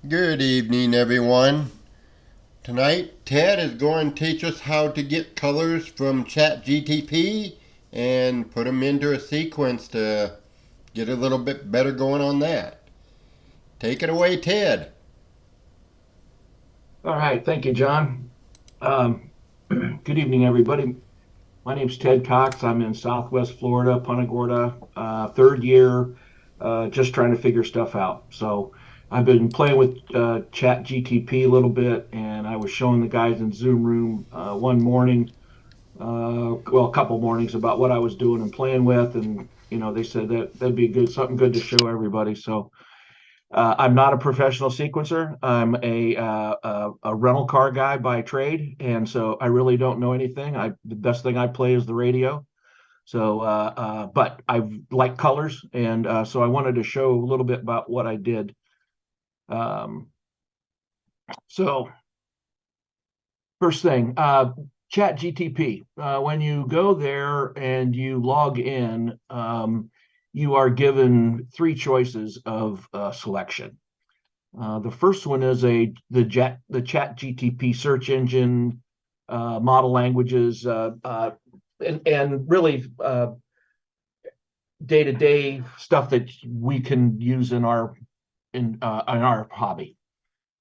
Good evening, everyone. Tonight, Ted is going to teach us how to get colors from ChatGPT and put them into a sequence to get a little bit better going on that. Take it away, Ted. All right, thank you, John. Good evening, everybody. My name's Ted Cox. I'm in Southwest Florida, Punta Gorda, third year, just trying to figure stuff out. So I've been playing with Chat GTP a little bit, and I was showing the guys in Zoom room one morning, well, a couple mornings about what I was doing and playing with, and they said that that'd be something good to show everybody. So I'm not a professional sequencer. I'm a rental car guy by trade, and so I really don't know anything. The best thing I play is the radio. So, but I like colors, and so I wanted to show a little bit about what I did. Um, so, first thing, Chat GTP. When you go there and you log in, you are given three choices of selection. The first one is the Chat GTP search engine, model languages, and really day-to-day stuff that we can use in our hobby.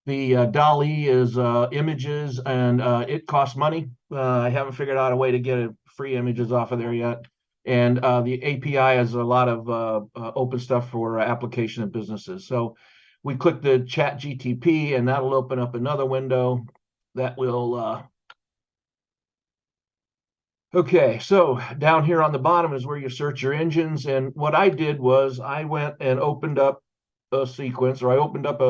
The DALL-E is images, and it costs money. I haven't figured out a way to get free images off of there yet. And the API has a lot of open stuff for application and businesses. So we click the Chat GTP, and that'll open up another window that will. Okay, so down here on the bottom is where you search your engines. And what I did was I went and opened up a sequence, or I opened up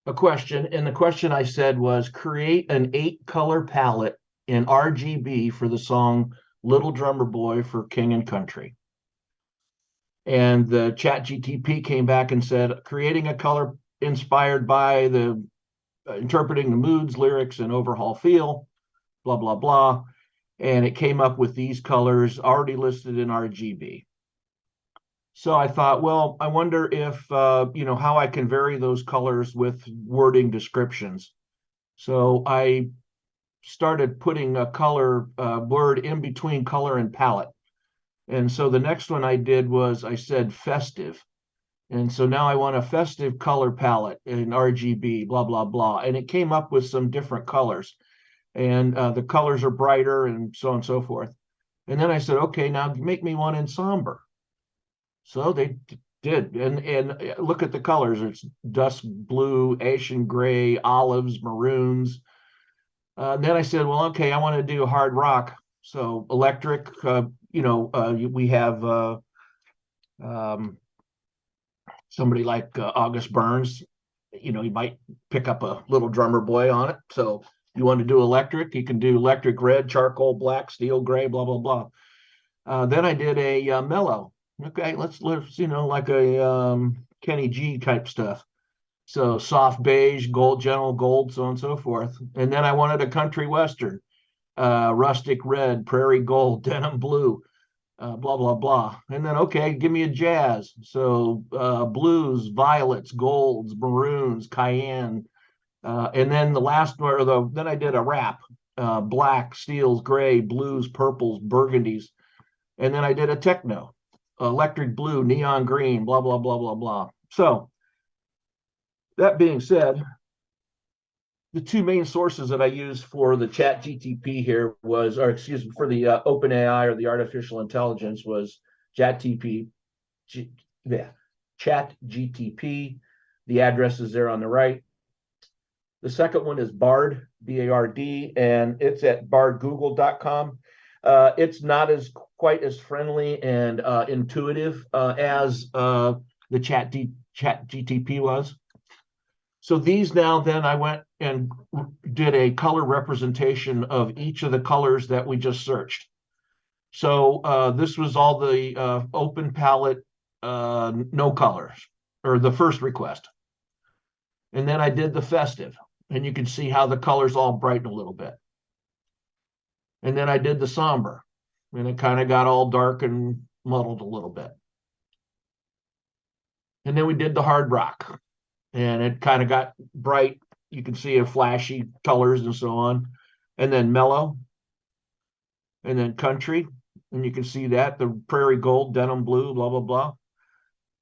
a question, and the question I said was create an 8 color palette in RGB for the song Little Drummer Boy for King and Country. And the Chat GTP came back and said, creating a color inspired by the interpreting the moods, lyrics, and overall feel, blah, blah, blah. And it came up with these colors already listed in RGB. So I thought, well, I wonder if, how I can vary those colors with wording descriptions. So I started putting a color word in between color and palette. And so the next one I did was I said festive. And so now I want a festive color palette in RGB, blah, blah, blah. And it came up with some different colors. And the colors are brighter and so on and so forth. And then I said, okay, now make me one in somber. So they did. And look at the colors. It's dusk blue, ashen gray, olives, maroons. Then I said, well, okay, I want to do hard rock. So electric, we have um, somebody like August Burns. You might pick up a little drummer boy on it. So you want to do electric, you can do electric red, charcoal black, steel gray, blah, blah, blah. Then I did a mellow. Okay, let's like a Kenny G type stuff. So soft beige, gold, general gold, so on and so forth. And then I wanted a country western, rustic red, prairie gold, denim blue, blah, blah, blah. And then, okay, give me a jazz. So blues, violets, golds, maroons, cayenne. And then the last one, then I did a rap, black, steels, gray, blues, purples, burgundies. And then I did a techno, electric blue, neon green, blah, blah, blah, blah, blah. So that being said, the two main sources that I used for the Chat GTP here was, or excuse me, for the OpenAI or the artificial intelligence was ChatGPT, yeah, Chat GTP. The address is there on the right. The second one is Bard, BARD, and it's at bardgoogle.com. It's not as quite as friendly and intuitive as the Chat GTP was. So these now, then I went and did a color representation of each of the colors that we just searched. So this was all the open palette, no colors, or the first request. And then I did the festive, and you can see how the colors all brighten a little bit. And then I did the somber, and it kind of got all dark and muddled a little bit. And then we did the hard rock, and it kind of got bright. You can see a flashy colors and so on. And then mellow, and then country. And you can see that the prairie gold, denim blue, blah, blah,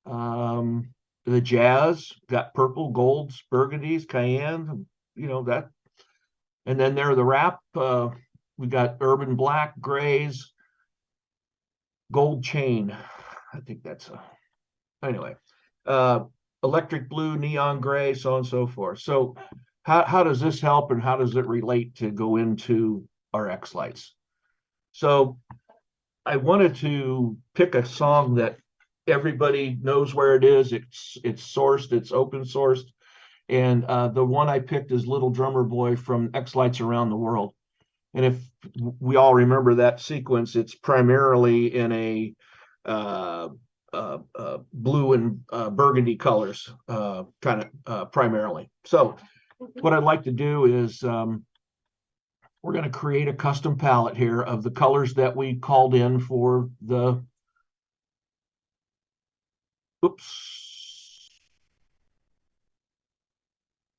blah. The jazz got purple, golds, burgundies, cayenne, that. And then there, the wrap, we got urban black, grays, gold chain. I think that's anyway. Uh, Electric blue, neon gray, so on and so forth. So how does this help, and how does it relate to go into our xLights? So I wanted to pick a song that everybody knows where it is. It's sourced, it's open sourced, and the one I picked is "Little Drummer Boy" from xLights Around the World. And if we all remember that sequence, it's primarily in a blue and burgundy colors, primarily. So what I'd like to do is we're going to create a custom palette here of the colors that we called in for the, oops.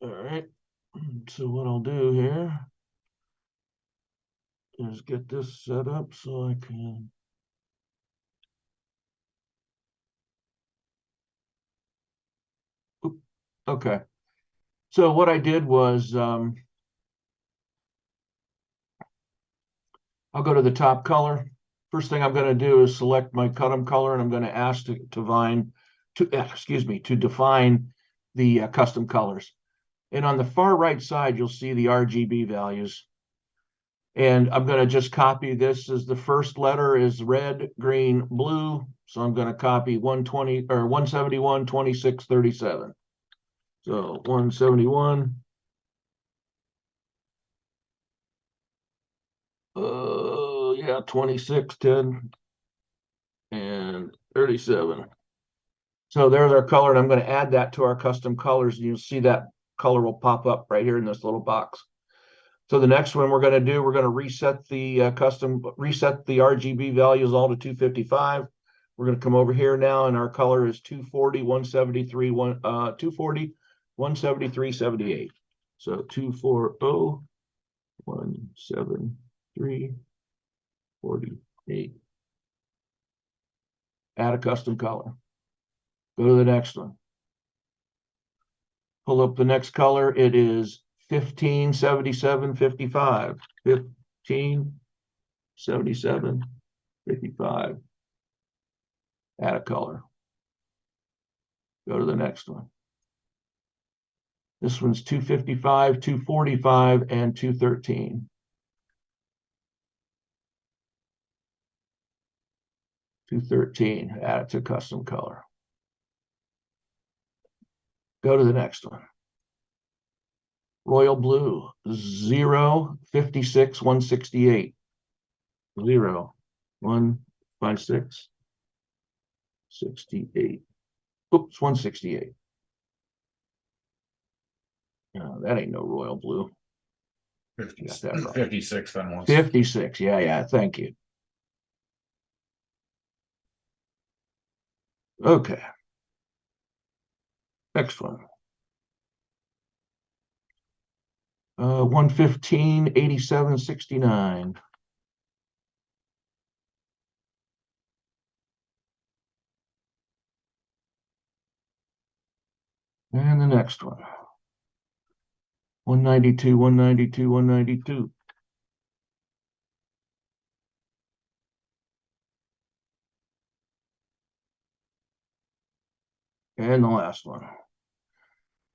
All right. So what I'll do here is get this set up so I can. Okay. So what I did was I'll go to the top color. First thing I'm going to do is select my custom color, and I'm going to ask to define the custom colors. And on the far right side, you'll see the RGB values. And I'm going to just copy this as the first letter is red, green, blue. So I'm going to copy 120 or 171, 26, 37. So 171. Yeah, 26, 10, and 37. So there's our color, and I'm going to add that to our custom colors, and you'll see that color will pop up right here in this little box. So the next one we're going to do, we're going to reset the RGB values all to 255. We're going to come over here now, and our color is 240, 173, 240, 173, 78. So 240, 173, 48. Add a custom color. Go to the next one. Pull up the next color. It is 15, 77, 55. 15, 77, 55. Add a color. Go to the next one. This one's 255, 245, and 213. 213. Add it to custom color. Go to the next one. Royal blue, 0, 56, 168. 0, 156, 68. Oops, 168. No, that ain't no royal blue. 56 then once. 56. Yeah. Thank you. Okay. Next one. 115, 87, 69. And the next one. 192, 192, 192. And the last one.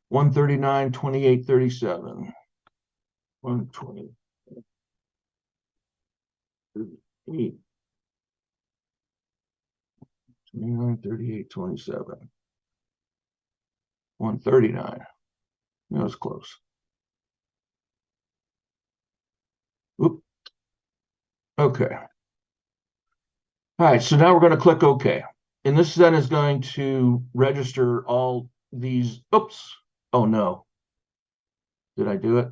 139, 28, 37. 120. 38. 29, 38, 27. 139. That was close. Oop. Okay. All right, so now we're going to click OK. And this then is going to register all these. Oops. Oh, no. Did I do it?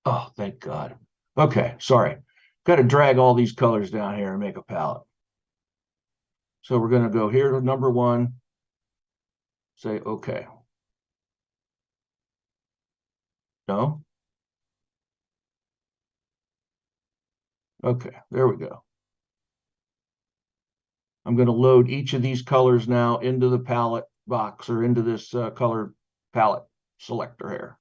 Oh, thank God. Okay, sorry. Got to drag all these colors down here and make a palette. So we're going to go here to number 1. Say okay. No? Okay, there we go. I'm going to load each of these colors now into the palette box or into this color palette selector here.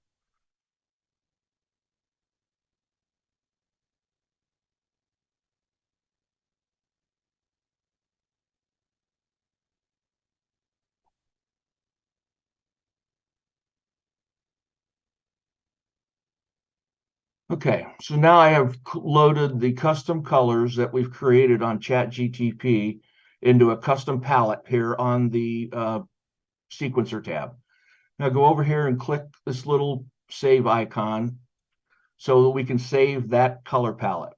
Okay, so now I have loaded the custom colors that we've created on ChatGPT into a custom palette here on the sequencer tab. Now go over here and click this little save icon so that we can save that color palette.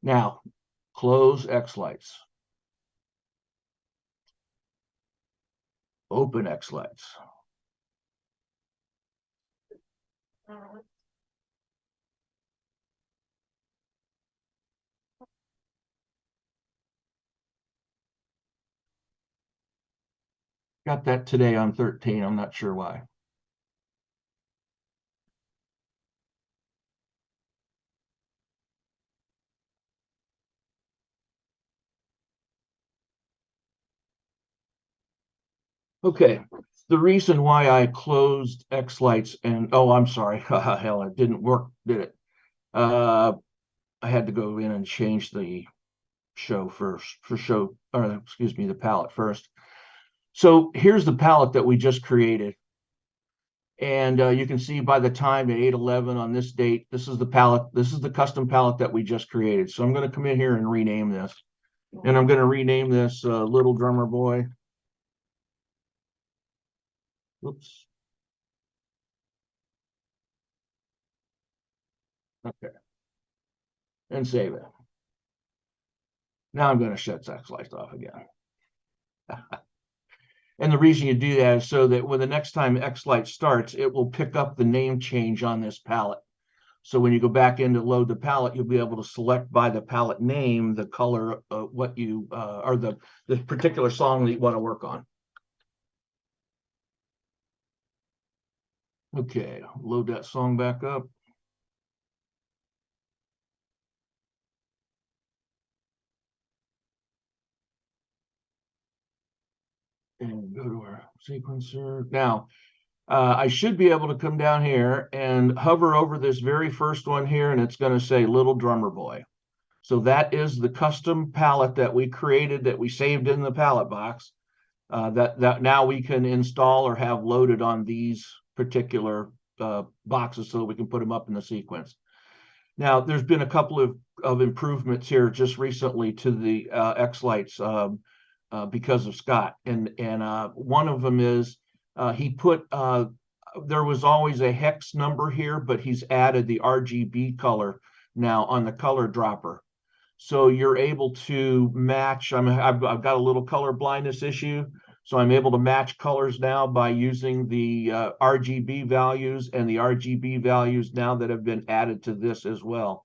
Now, close xLights. Open xLights. Got that today on 13. I'm not sure why. Okay, the reason why I closed xLights and, oh, I'm sorry, hell, it didn't work, did it? I had to go in and change the show first, or excuse me, the palette first. So here's the palette that we just created. And you can see by the time at 8/11 on this date, this is the palette, this is the custom palette that we just created. So I'm going to come in here and rename this. And I'm going to rename this Little Drummer Boy. Oops. Okay. And save it. Now I'm going to shut xLights off again. And the reason you do that is so that when the next time xLight starts, it will pick up the name change on this palette. So when you go back in to load the palette, you'll be able to select by the palette name the color of what you or the particular song that you want to work on. Okay, load that song back up. And go to our sequencer. Now, I should be able to come down here and hover over this very first one here, and it's going to say Little Drummer Boy. So that is the custom palette that we created, that we saved in the palette box, that now we can install or have loaded on these particular boxes so that we can put them up in the sequence. Now, there's been a couple of improvements here just recently to the xLights because of Scott. And one of them is he put, there was always a hex number here, but he's added the RGB color now on the color dropper. So you're able to match, I've got a little color blindness issue. So I'm able to match colors now by using the RGB values and the RGB values now that have been added to this as well.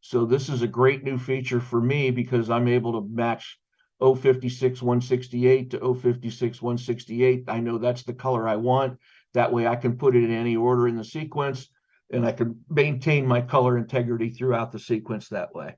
So this is a great new feature for me because I'm able to match 056-168 to 056-168. I know that's the color I want. That way I can put it in any order in the sequence and I can maintain my color integrity throughout the sequence that way.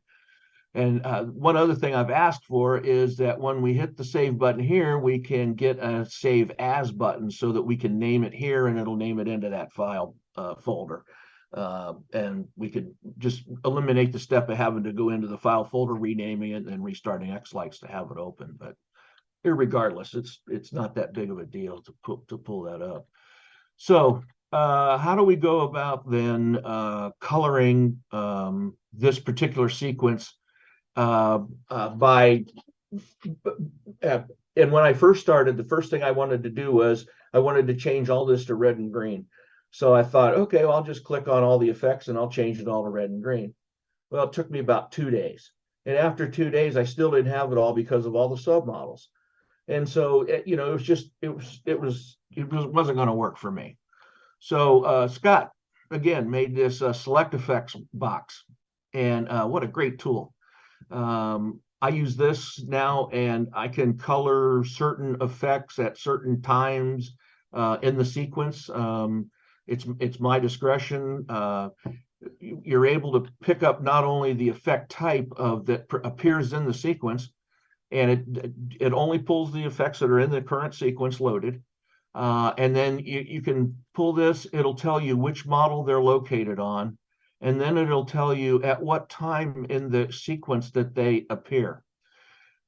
And one other thing I've asked for is that when we hit the save button here, we can get a save as button so that we can name it here and it'll name it into that file folder. And we could just eliminate the step of having to go into the file folder, renaming it, and then restarting xLights to have it open. But irregardless, it's not that big of a deal to pull that up. So how do we go about then coloring this particular sequence by and when I first started, the first thing I wanted to do was I wanted to change all this to red and green. So I thought, okay, well, I'll just click on all the effects and I'll change it all to red and green. Well, it took me about 2 days. And after 2 days, I still didn't have it all because of all the submodels. And so, you know, it wasn't going to work for me. So Scott, again, made this select effects box. And what a great tool. I use this now, and I can color certain effects at certain times in the sequence. It's my discretion. You're able to pick up not only the effect type of that appears in the sequence, and it only pulls the effects that are in the current sequence loaded. And then you can pull this, it'll tell you which model they're located on, and then it'll tell you at what time in the sequence that they appear.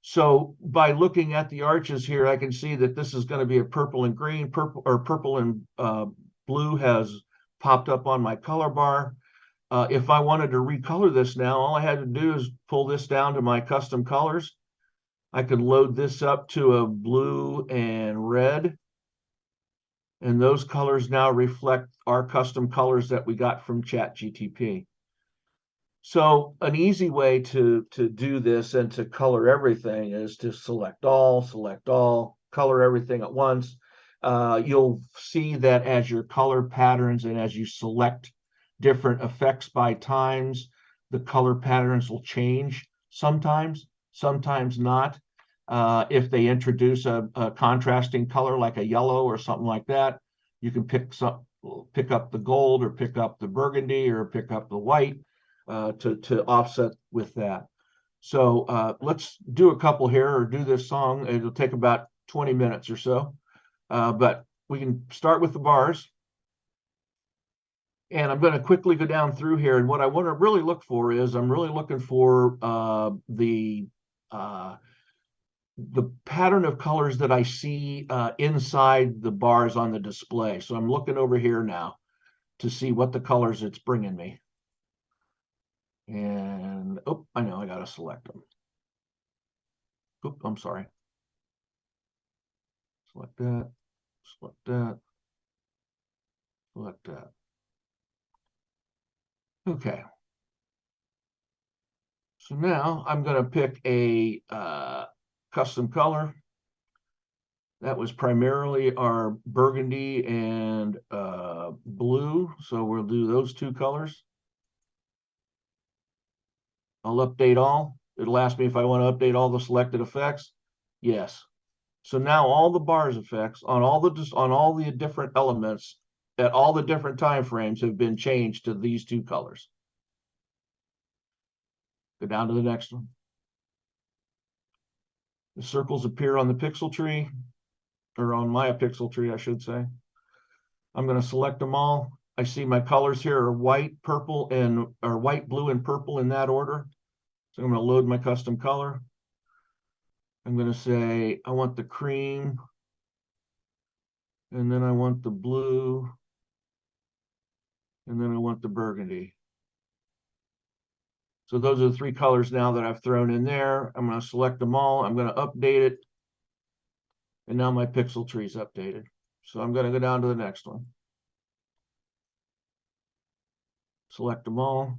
So by looking at the arches here, I can see that this is going to be a purple and green, purple and blue has popped up on my color bar. If I wanted to recolor this now, all I had to do is pull this down to my custom colors. I could load this up to a blue and red. And those colors now reflect our custom colors that we got from ChatGPT. So an easy way to do this and to color everything is to select all, color everything at once. You'll see that as your color patterns and as you select different effects by times, the color patterns will change sometimes, sometimes not. If they introduce a contrasting color like a yellow or something like that, you can pick up the gold or pick up the burgundy or pick up the white to offset with that. So let's do a couple here, or do this song. It'll take about 20 minutes or so, but we can start with the bars. And I'm going to quickly go down through here. And what I want to really look for is I'm really looking for the pattern of colors that I see inside the bars on the display. So I'm looking over here now to see what the colors it's bringing me. And, oh, I know I got to select them. Oop, I'm sorry. Select that, select that, select that. Okay. So now I'm going to pick a custom color. That was primarily our burgundy and blue. So we'll do those two colors. I'll update all. It'll ask me if I want to update all the selected effects. Yes. So now all the bars effects on all the different elements at all the different time frames have been changed to these two colors. Go down to the next one. The circles appear on the pixel tree, or on my pixel tree, I should say. I'm going to select them all. I see my colors here are white, purple, or white, blue, and purple in that order. So I'm going to load my custom color. I'm going to say I want the cream, and then I want the blue, and then I want the burgundy. So those are the three colors now that I've thrown in there. I'm going to select them all. I'm going to update it. And now my pixel tree is updated. So I'm going to go down to the next one. Select them all.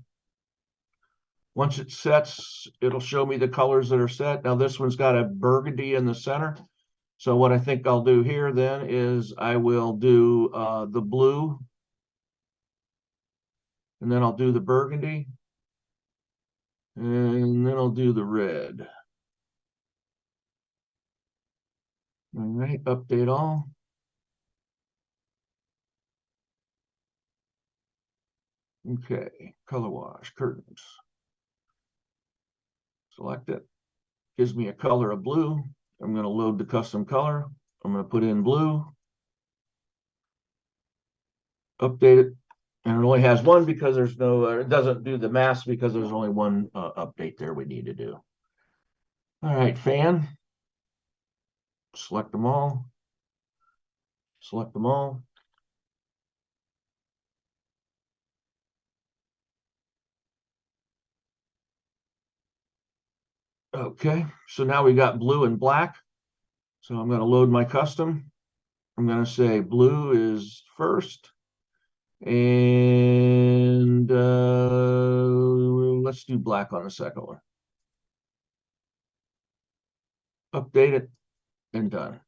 Once it sets, it'll show me the colors that are set. Now this one's got a burgundy in the center. So what I think I'll do here then is I will do the blue. And then I'll do the burgundy. And then I'll do the red. All right, update all. Okay, color wash, curtains. Select it. Gives me a color of blue. I'm going to load the custom color. I'm going to put in blue. Update it. And it only has one because there's no, it doesn't do the mask because there's only one update there we need to do. All right, fan. Select them all. Select them all. Okay, so now we got blue and black. So I'm going to load my custom. I'm going to say blue is first. And let's do black on the second one. Update it and done.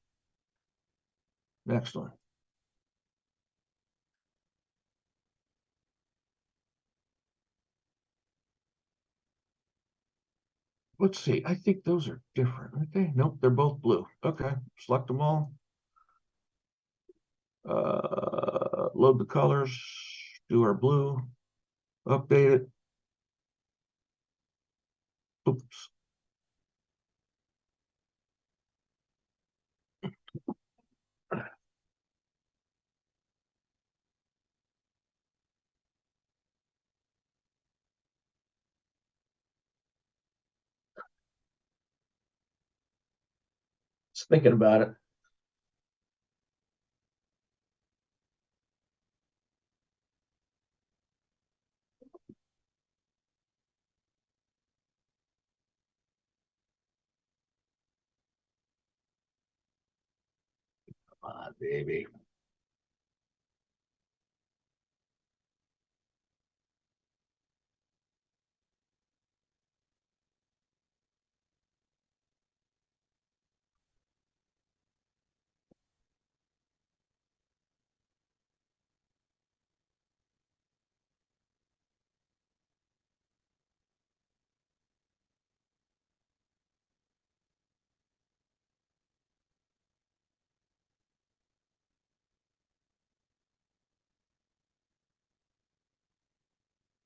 Next one. let's see. I think those are different, aren't they? Nope, they're both blue. Okay, select them all. Load the colors, do our blue, update it. Oops. Just thinking about it. Come on, baby.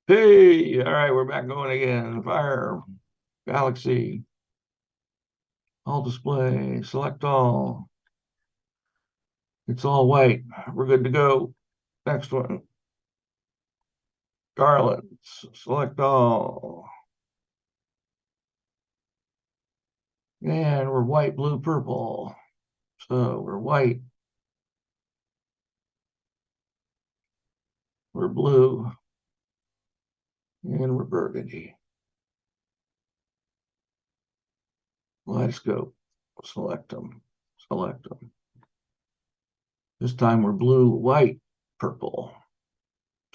Hey, all right, we're back going again. Fire, Galaxy, all display, select all. It's all white. We're good to go. Next one. Garlands, select all. And we're white, blue, purple. So we're white, we're blue, and we're burgundy. Kaleidoscope, select them, select them. This time we're blue, white, purple.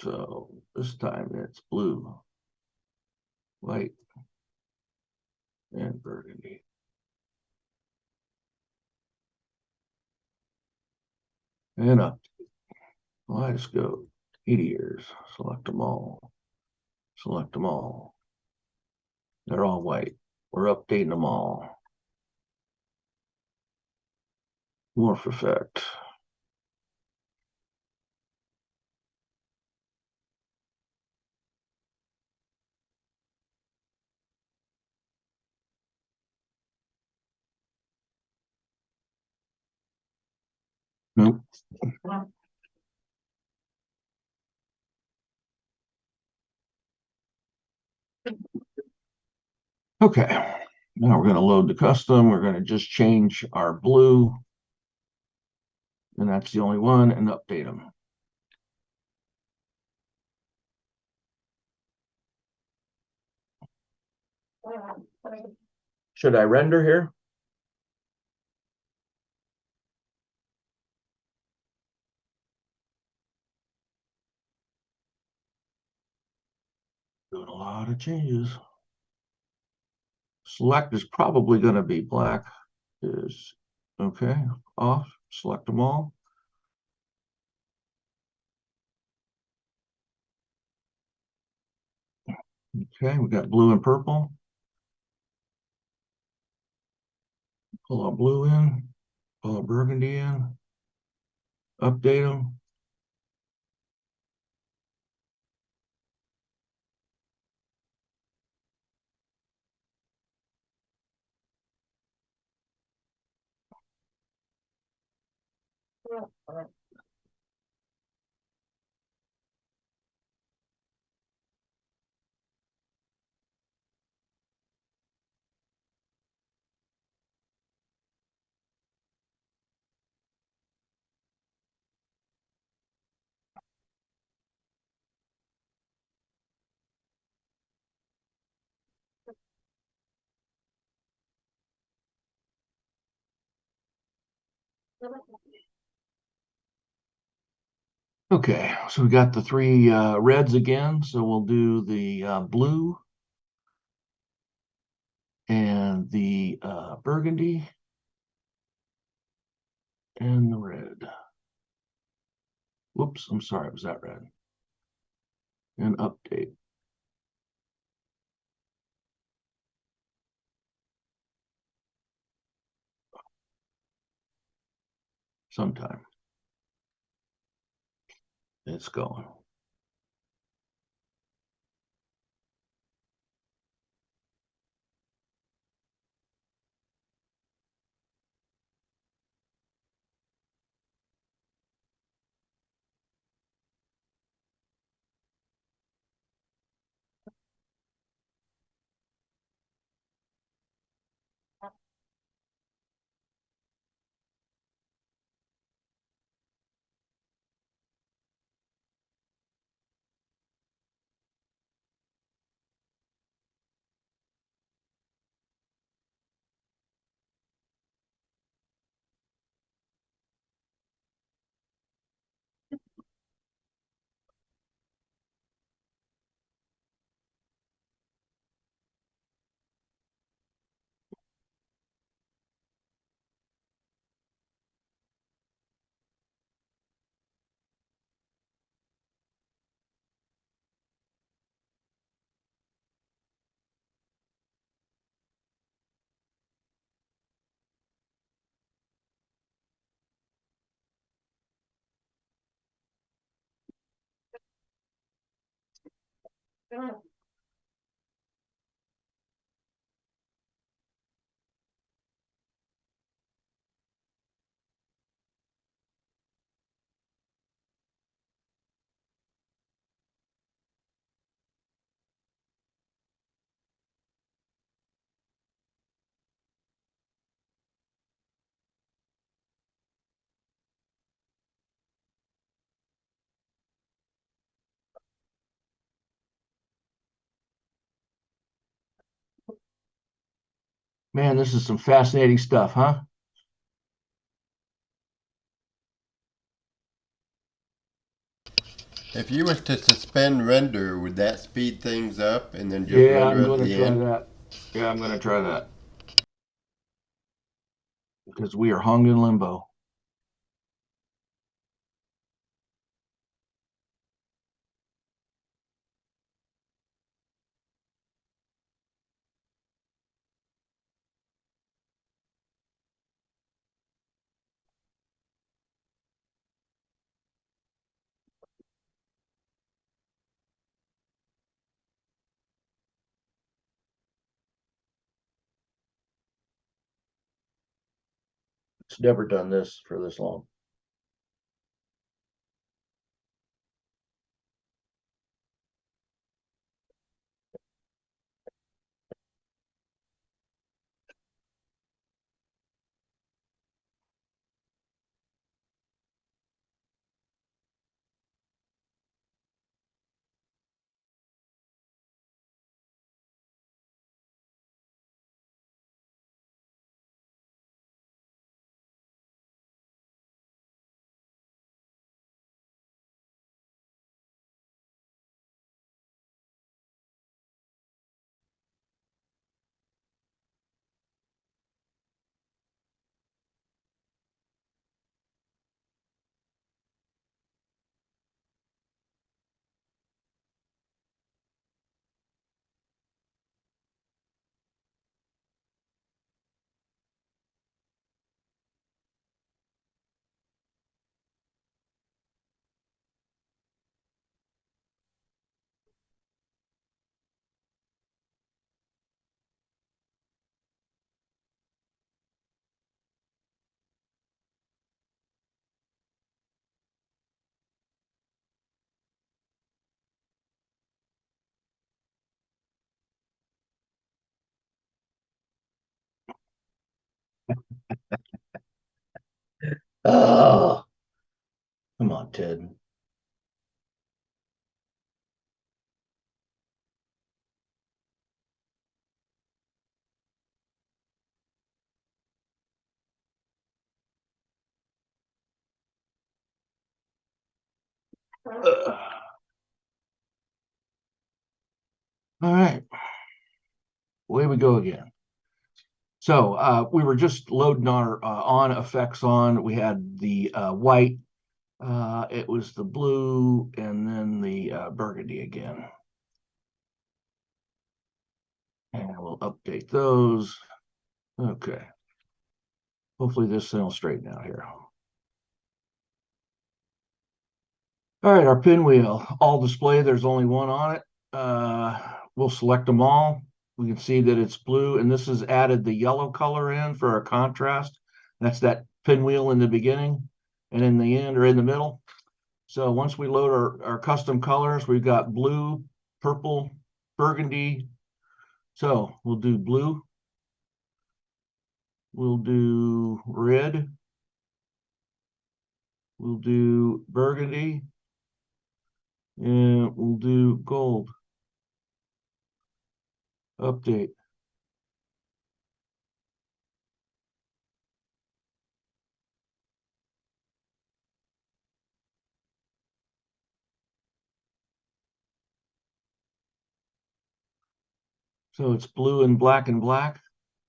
So this time it's blue, white, and burgundy. And up. Kaleidoscope, meteors, select them all, select them all. They're all white. We're updating them all. Morph effect. Nope. Okay, now we're going to load the custom. We're going to just change our blue, and that's the only one, and update them. Should I render here? Doing a lot of changes. Select is probably going to be black. Is okay. Off. Select them all. Okay, we got blue and purple. Pull our blue in. Pull our burgundy in. Update them. Okay, so we got the three reds again. So we'll do the blue and the burgundy and the red. Whoops, I'm sorry, was that red? And update. sometime. It's going. Man, this is some fascinating stuff, huh? If you was to suspend render, would that speed things up and then just Yeah, render I'm at going to the try end? that. Yeah, I'm going to try that because we are hung in limbo. It's never done this for this long. Oh, come on, Ted. All right, away we go again. So we were just loading our on effects on. We had the white, it was the blue, and then the burgundy again. And we'll update those. Okay. Hopefully this thing will straighten out here. All right, our pinwheel, all display, there's only one on it. We'll select them all. We can see that it's blue, and this has added the yellow color in for our contrast. That's that pinwheel in the beginning and in the end or in the middle. So once we load our custom colors, we've got blue, purple, burgundy. So we'll do blue, we'll do red, we'll do burgundy, and we'll do gold. Update. So it's blue and black and black.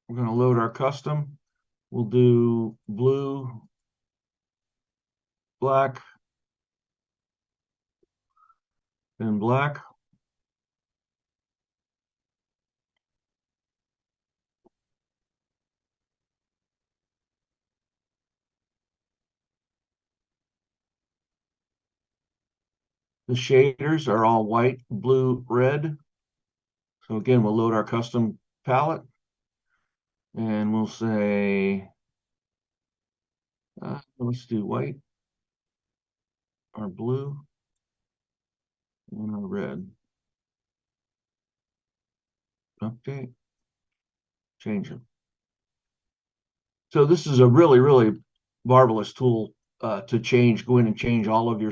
We're going to load our custom. We'll do blue, black, and black. The shaders are all white, blue, red. So again, we'll load our custom palette and we'll say, let's do white, our blue, and our red. Update, change it. So this is a really, really marvelous tool to go in and change all of your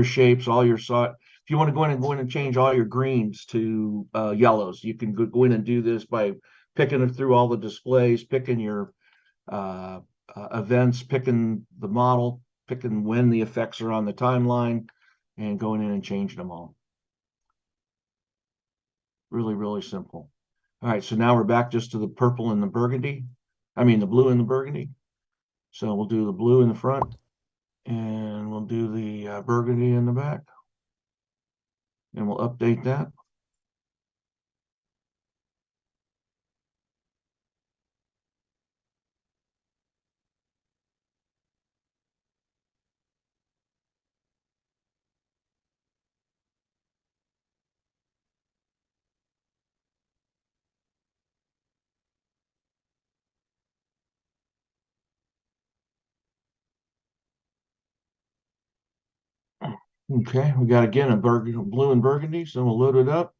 shapes, all your if you want to go in and change all your greens to yellows, you can go in and do this by picking it through all the displays, picking your events, picking the model, picking when the effects are on the timeline, and going in and changing them all. Really, really simple. All right, so now we're back just to the purple and the burgundy. I mean, the blue and the burgundy. So we'll do the blue in the front and we'll do the burgundy in the back. And we'll update that. Okay, we got again a blue and burgundy, so we'll load it up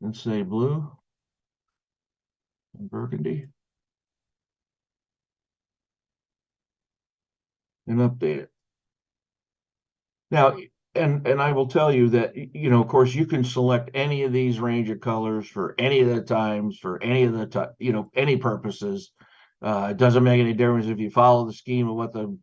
and say blue and burgundy and update it. Now, and I will tell you that, of course, you can select any of these range of colors for any of the times, for any of the, any purposes. It doesn't make any difference if you follow the scheme of what the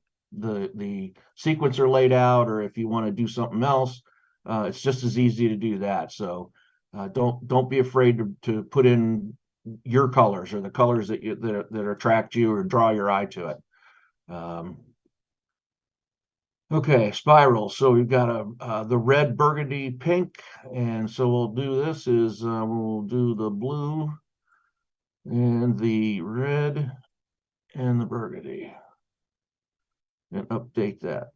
sequence are laid out, or if you want to do something else. It's just as easy to do that. So don't be afraid to put in your colors or the colors that attract you or draw your eye to it. Okay, spiral. So we've got the red, burgundy, pink, and so we'll do this is we'll do the blue and the red and the burgundy and update that.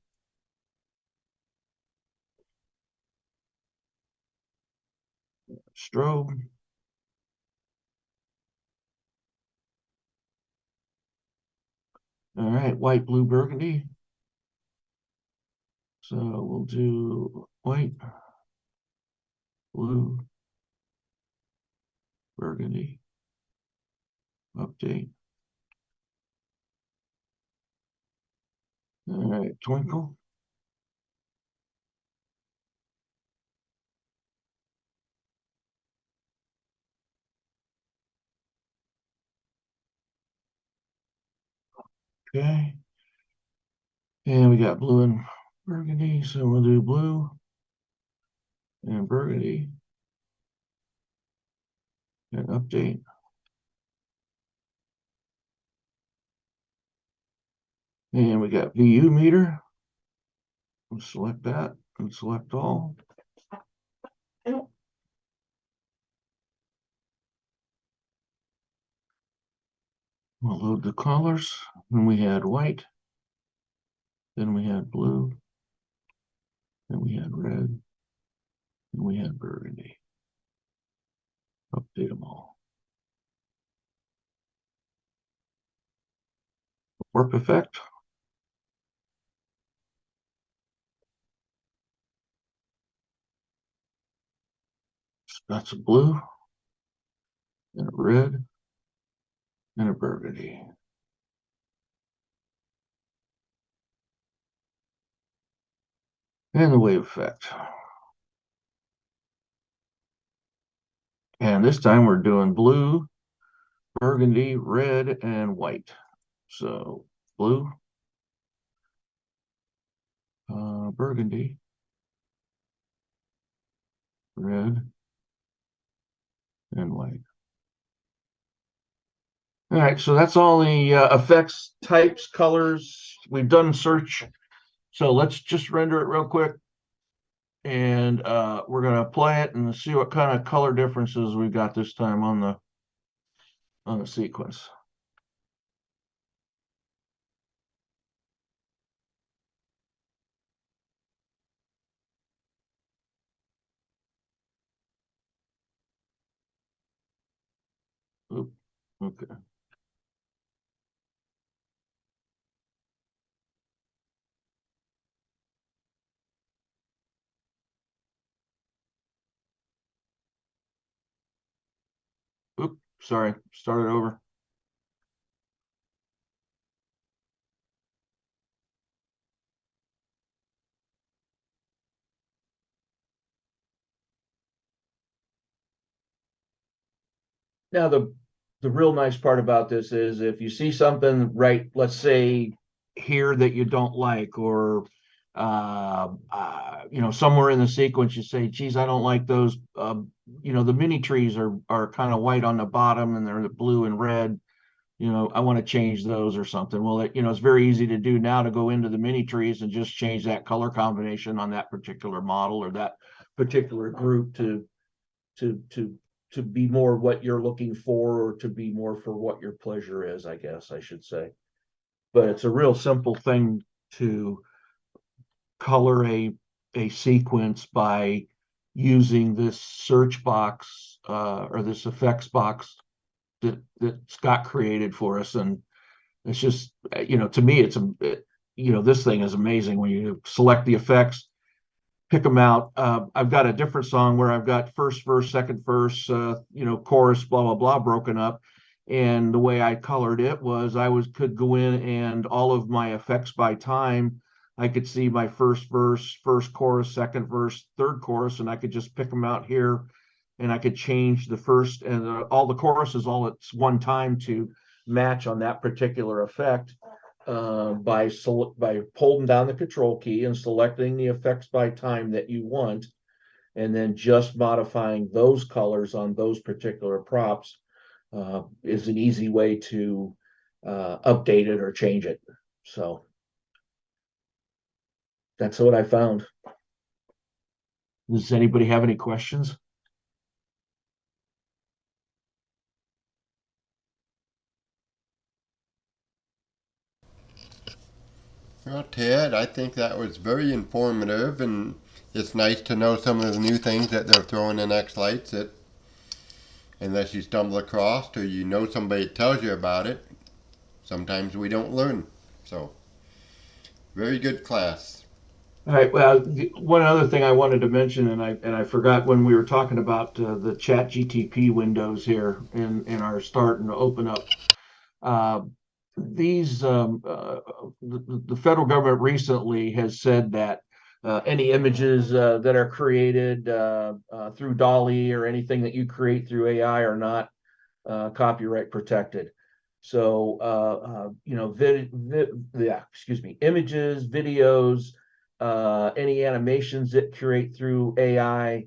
Strobe. All right, white, blue, burgundy. So we'll do white, blue, burgundy, update. All right, twinkle. Okay. And we got blue and burgundy, so we'll do blue and burgundy and update. And we got VU meter. We'll select that and select all. We'll load the colors. Then we had white, then we had blue Then we had red, and we had burgundy. Update them all. Warp effect. Spots of blue, and a red, and a burgundy. And the wave effect. And this time we're doing blue, burgundy, red, and white. So blue, burgundy, red, and white. All right, so that's all the effects, types, colors. We've done search. So let's just render it real quick. And we're going to play it and see what kind of color differences we got this time on the sequence. Oop, okay. Oop, sorry, start it over. Now the real nice part about this is if you see something right, let's say here that you don't like, or somewhere in the sequence you say, geez, I don't like those. The mini trees are kind of white on the bottom and they're blue and red. I want to change those or something. Well, it's very easy to do now to go into the mini trees and just change that color combination on that particular model or that particular group to to be more what you're looking for, or to be more for what your pleasure is, I guess I should say. But it's a real simple thing to color a sequence by using this search box or this effects box that Scott created for us. And it's just, to me, this thing is amazing when you select the effects, pick them out. I've got a different song where I've got first verse, second verse, chorus, blah, blah, blah, broken up. And the way I colored it was could go in and all of my effects by time, I could see my first verse, first chorus, second verse, third chorus, and I could just pick them out here. And I could change the first and all the choruses all at one time to match on that particular effect by holding down the control key and selecting the effects by time that you want, and then just modifying those colors on those particular props is an easy way to update it or change it. So that's what I found. Does anybody have any questions? Well, Ted, I think that was very informative, and it's nice to know some of the new things that they're throwing in xLights that, unless you stumble across or somebody tells you about it, sometimes we don't learn. So, very good class. All right. Well, one other thing I wanted to mention, and I forgot when we were talking about the ChatGPT windows here in our start and open up. Uh, these the federal government recently has said that any images that are created through Dolly or anything that you create through AI are not copyright protected. So images, videos, any animations that create through AI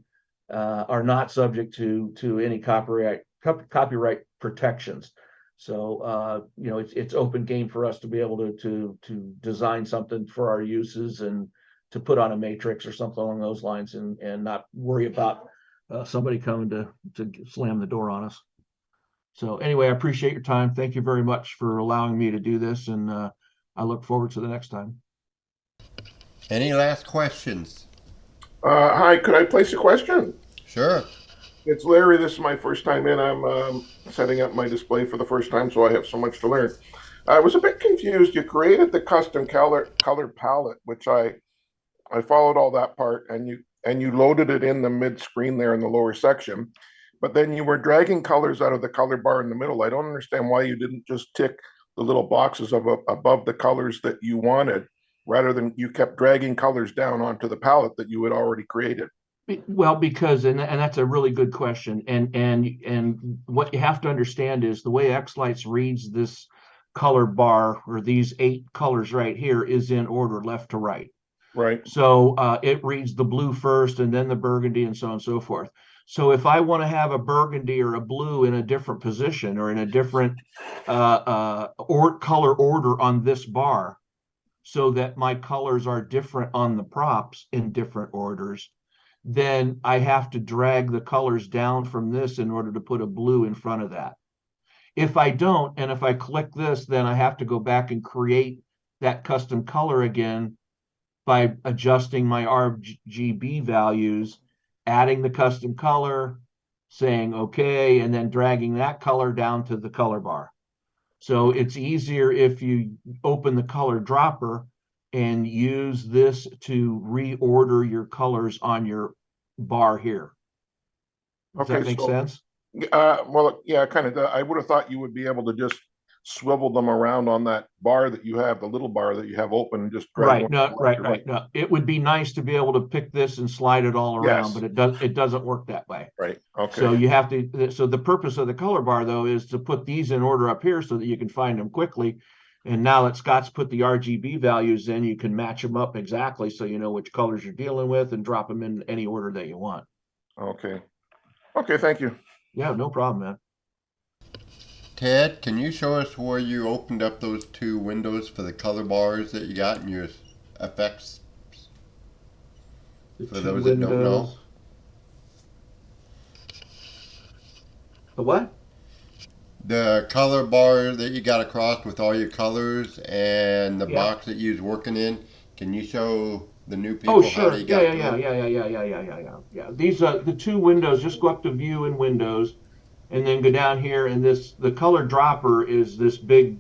are not subject to any copyright protections. So it's open game for us to be able to design something for our uses and to put on a matrix or something along those lines, and not worry about somebody coming to slam the door on us. So anyway, I appreciate your time. Thank you very much for allowing me to do this, and I look forward to the next time. Any last questions? Hi, could I place a question? Sure. It's Larry. This is my first time in. I'm setting up my display for the first time, so I have so much to learn. I was a bit confused. You created the custom color palette, which I followed all that part, and you loaded it in the mid screen there in the lower section. But then you were dragging colors out of the color bar in the middle. I don't understand why you didn't just tick the little boxes above the colors that you wanted, rather than you kept dragging colors down onto the palette that you had already created. Well, because and that's a really good question. And what you have to understand is the way xLights reads this color bar or these 8 colors right here is in order left to right. Right. So it reads the blue first and then the burgundy and so on and so forth. So if I want to have a burgundy or a blue in a different position or in a different or color order on this bar, so that my colors are different on the props in different orders, then I have to drag the colors down from this in order to put a blue in front of that. If I don't, and if I click this, then I have to go back and create that custom color again by adjusting my RGB values, adding the custom color, saying okay, and then dragging that color down to the color bar. So it's easier if you open the color dropper and use this to reorder your colors on your bar here. Does Okay, that make so sense? well, yeah, kind of. I would have thought you would be able to just swivel them around on that bar that you have, the little bar that you have open, and just drag Right. one No, left right, to right. right. No, it would be nice to be able to pick this and slide it all around, Yes, but it doesn't work that way. right. So Okay, you have to, so the purpose of the color bar though is to put these in order up here so that you can find them quickly. And now that Scott's put the RGB values in, you can match them up exactly so you know which colors you're dealing with and drop them in any order that you want. okay, okay. Thank you. Yeah, no problem, man. Ted, can you show us where you opened up those two windows for the color bars that you got in your effects The for two those that don't know? windows. The what? The color bar that you got across with all your colors and the Yeah. box that you was working in. Can you show the new Oh, people how sure. they Yeah, got yeah, to yeah, it? yeah, yeah, yeah, yeah, yeah, yeah, yeah. Yeah. These are the two windows. Just go up to view in windows and then go down here. And this, the color dropper is this big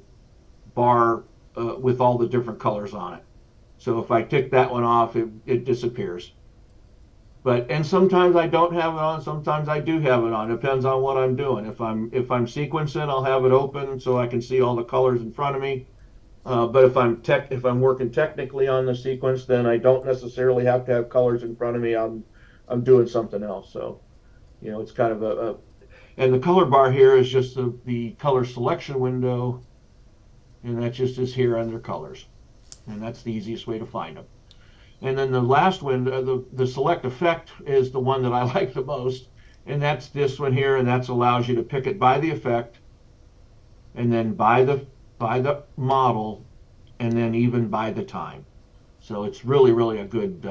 bar with all the different colors on it. So if I tick that one off, it disappears. But and sometimes I don't have it on, sometimes I do have it on. Depends on what I'm doing. If I'm sequencing, I'll have it open so I can see all the colors in front of me. But if I'm working technically on the sequence, then I don't necessarily have to have colors in front of me. I'm doing something else. So it's kind of a and the color bar here is just the color selection window, and that just is here under colors, and that's the easiest way to find them. And then the last window, the select effect is the one that I like the most. And that's this one here. And that allows you to pick it by the effect and then by the model and then even by the time. So it's really, really a good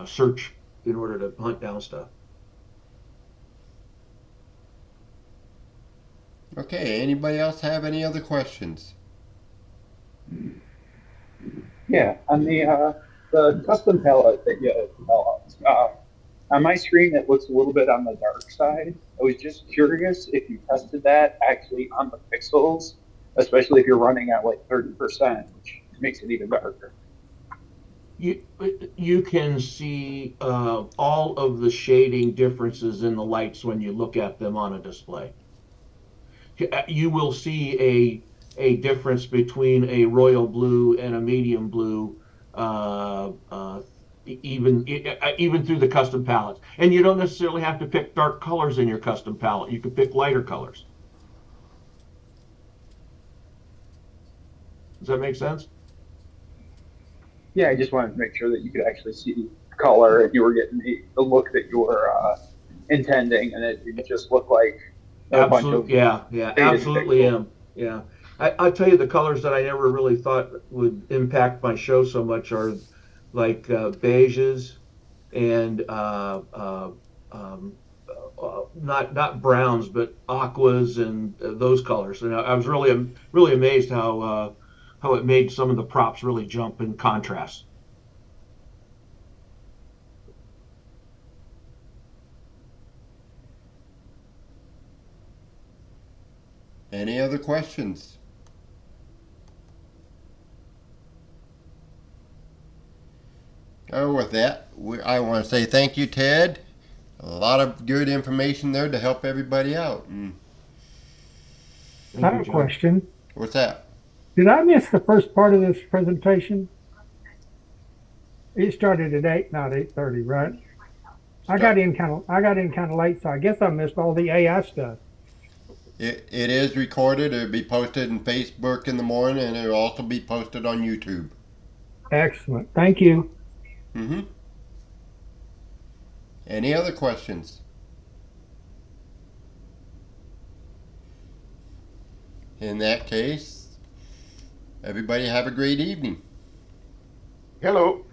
search in order to hunt down stuff. Okay, anybody else have any other questions? Yeah, on the custom palette that you developed, on my screen it looks a little bit on the dark side. I was just curious if you tested that actually on the pixels, especially if you're running at like 30%, which makes it even darker. You you can see all of the shading differences in the lights when you look at them on a display. You will see a difference between a royal blue and a medium blue, even through the custom palettes. And you don't necessarily have to pick dark colors in your custom palette. You could pick lighter colors. Does that make sense? Yeah, I just wanted to make sure that you could actually see color and you were getting the look that you were intending, and it didn't just look like a bunch of Absolutely. Yeah, yeah, faded absolutely pixels. am. Yeah. I tell you the colors that I never really thought would impact my show so much are like beiges and not browns, but aquas and those colors. And I was really amazed how it made some of the props really jump in contrast. Any other questions? Oh, with that, I want to say thank you, Ted. A lot of good information there to help everybody out. I Thank have you, a John. question. What's that? Did I miss the first part of this presentation? It started at 8, not 8:30, right? I got in kind of late, so I guess I missed all the AI stuff. It is recorded. It'll be posted in Facebook in the morning, and it'll also be posted on YouTube. Excellent. Thank you. Mm-hmm. Any other questions? In that case, everybody have a great evening. Hello.